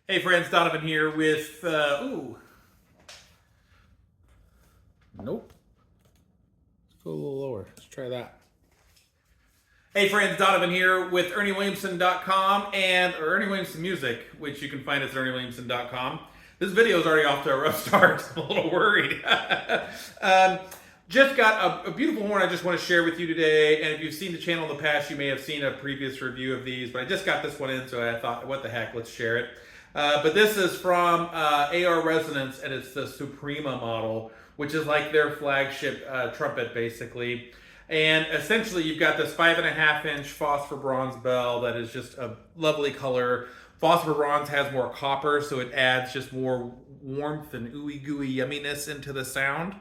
Hey friends, Donovan here with, nope. Let's go a little lower. Let's try that. Hey friends, Donovan here with ErnieWilliamson.com or Ernie Williamson Music, which you can find us at ErnieWilliamson.com. This video is already off to a rough start. I'm a little worried. Just got a beautiful horn I just want to share with you today. And if you've seen the channel in the past, you may have seen a previous review of these, but I just got this one in, so I thought, what the heck, let's share it. But this is from AR Resonance, and it's the Suprema model, which is like their flagship trumpet, basically. And essentially, you've got this 5.5-inch Phosphor Bronze bell that is just a lovely color. Phosphor Bronze has more copper, so it adds just more warmth and ooey gooey yumminess into the sound.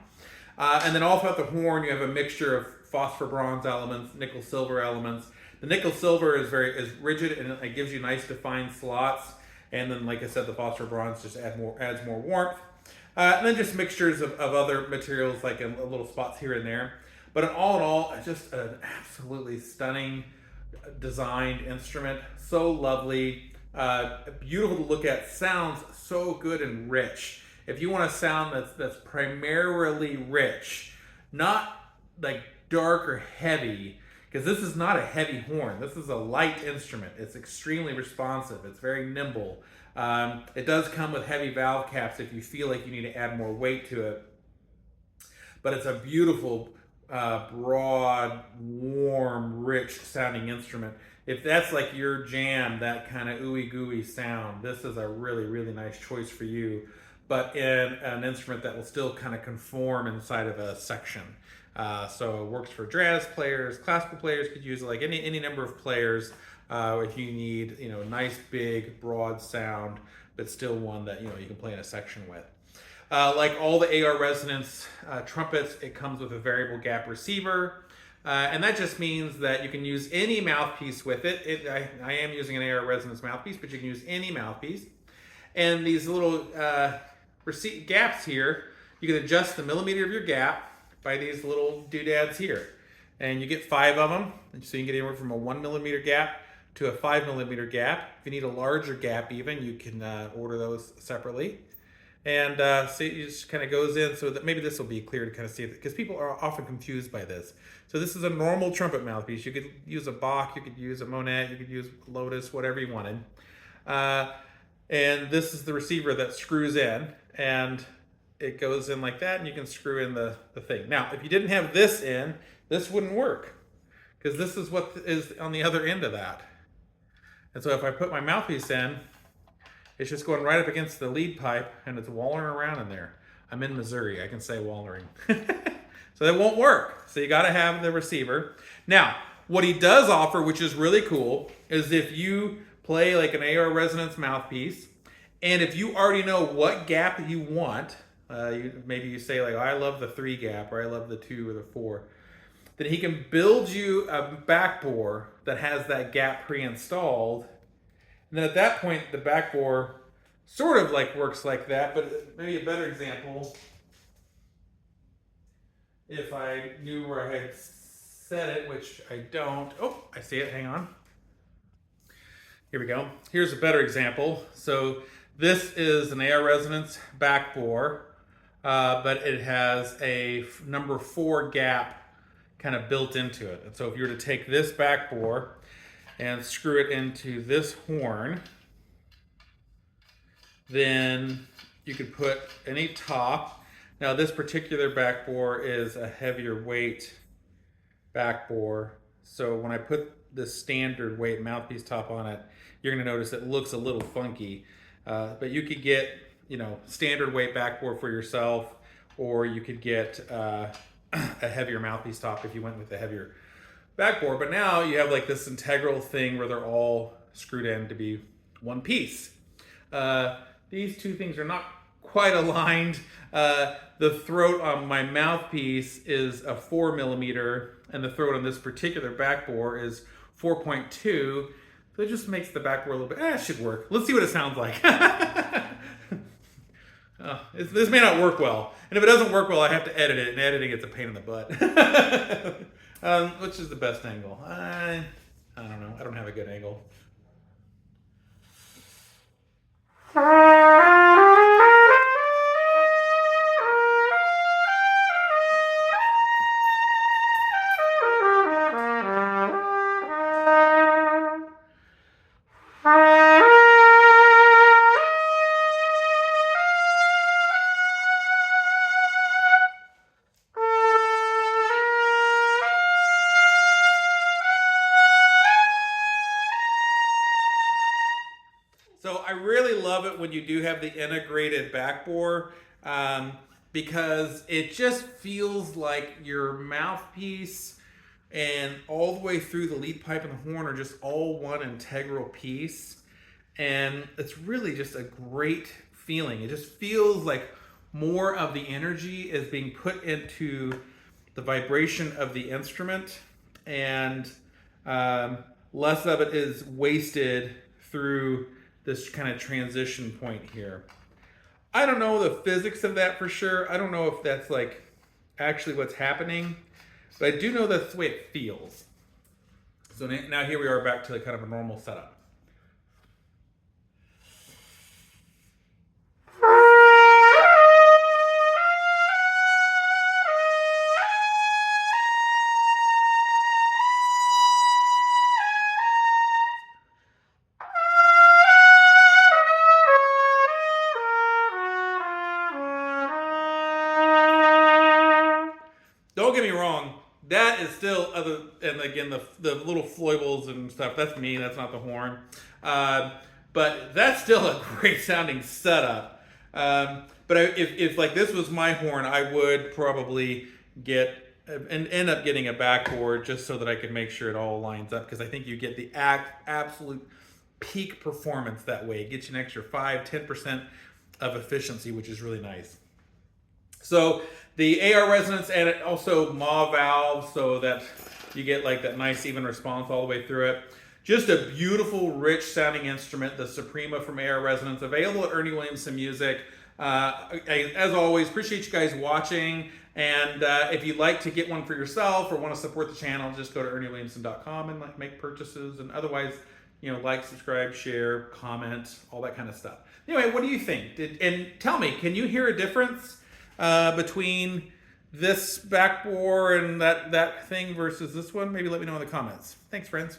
And then all throughout the horn, you have a mixture of Phosphor Bronze elements, nickel silver elements. The nickel silver is rigid, and it gives you nice defined slots. And then, like I said, the Phosphor Bronze just adds more warmth. And then just mixtures of other materials, like in little spots here and there. But in all, just an absolutely stunning designed instrument. So lovely, beautiful to look at. Sounds so good and rich. If you want a sound that's primarily rich, not like dark or heavy, because this is not a heavy horn. This is a light instrument. It's extremely responsive. It's very nimble. It does come with heavy valve caps if you feel like you need to add more weight to it. But it's a beautiful, broad, warm, rich sounding instrument. If that's like your jam, that kind of ooey gooey sound, this is a really, really nice choice for you. But in an instrument that will still kind of conform inside of a section. So it works for jazz players, classical players could use it, like any number of players. If you need, nice, big, broad sound, but still one that, you can play in a section with. Like all the AR Resonance trumpets, it comes with a variable gap receiver. And that just means that you can use any mouthpiece with it. I am using an AR Resonance mouthpiece, but you can use any mouthpiece. And these little gaps here, you can adjust the millimeter of your gap by these little doodads here. And you get 5 of them, so you can get anywhere from a 1 millimeter gap to a 5 millimeter gap. If you need a larger gap even, you can order those separately. And so it just kind of goes in, so that maybe this will be clear to kind of see it, because people are often confused by this. So this is a normal trumpet mouthpiece. You could use a Bach, you could use a Monet, you could use Lotus, whatever you wanted. And this is the receiver that screws in, and it goes in like that, and you can screw in the thing. Now, if you didn't have this in, this wouldn't work, because this is what is on the other end of that. And so if I put my mouthpiece in, it's just going right up against the lead pipe, and it's wallering around in there. I'm in Missouri, I can say wallering. So that won't work. So you gotta have the receiver. Now, what he does offer, which is really cool, is if you play like an AR Resonance mouthpiece, and if you already know what gap you want, maybe you say like, oh, I love the 3 gap, or I love the 2 or the 4, then he can build you a back bore that has that gap pre-installed. And then at that point, the back bore sort of like works like that, but maybe a better example, if I knew where I had set it, which I don't. Oh, I see it, hang on. Here we go. Here's a better example. So this is an AR Resonance back bore, but it has a number 4 gap kind of built into it. And so if you were to take this back bore and screw it into this horn, then you could put any top. Now this particular back bore is a heavier weight back bore. So when I put the standard weight mouthpiece top on it, you're gonna notice it looks a little funky. But you could get, standard weight back bore for yourself, or you could get a heavier mouthpiece top if you went with a heavier back bore. But now you have like this integral thing where they're all screwed in to be one piece. These two things are not quite aligned. The throat on my mouthpiece is a 4 millimeter, and the throat on this particular back bore is 4.2. So it just makes the back bore a little bit, it should work. Let's see what it sounds like. This may not work well. And if it doesn't work well, I have to edit it, and editing it's a pain in the butt. Which is the best angle? I don't know. I don't have a good angle. So I really love it when you do have the integrated backbore, because it just feels like your mouthpiece and all the way through the lead pipe and the horn are just all one integral piece. And it's really just a great feeling. It just feels like more of the energy is being put into the vibration of the instrument, and less of it is wasted through this kind of transition point here. I don't know the physics of that for sure. I don't know if that's like actually what's happening, but I do know that's the way it feels. So now here we are back to the kind of a normal setup. Don't get me wrong, that is still other, and again the little foibles and stuff. That's me. That's not the horn, but that's still a great sounding setup. But if like this was my horn, I would probably get and end up getting a backboard just so that I could make sure it all lines up, because I think you get the absolute peak performance that way. It gets you an extra 5-10% of efficiency, which is really nice. So the AR Resonance added also maw valves so that you get like that nice even response all the way through it. Just a beautiful, rich sounding instrument, the Suprema from AR Resonance, available at Ernie Williamson Music. As always, appreciate you guys watching. And if you'd like to get one for yourself or want to support the channel, just go to erniewilliamson.com and like make purchases. And otherwise, you know, like, subscribe, share, comment, all that kind of stuff. Anyway, what do you think? And tell me, can you hear a difference between this backbore and that thing versus this one? Maybe let me know in the comments. Thanks, friends.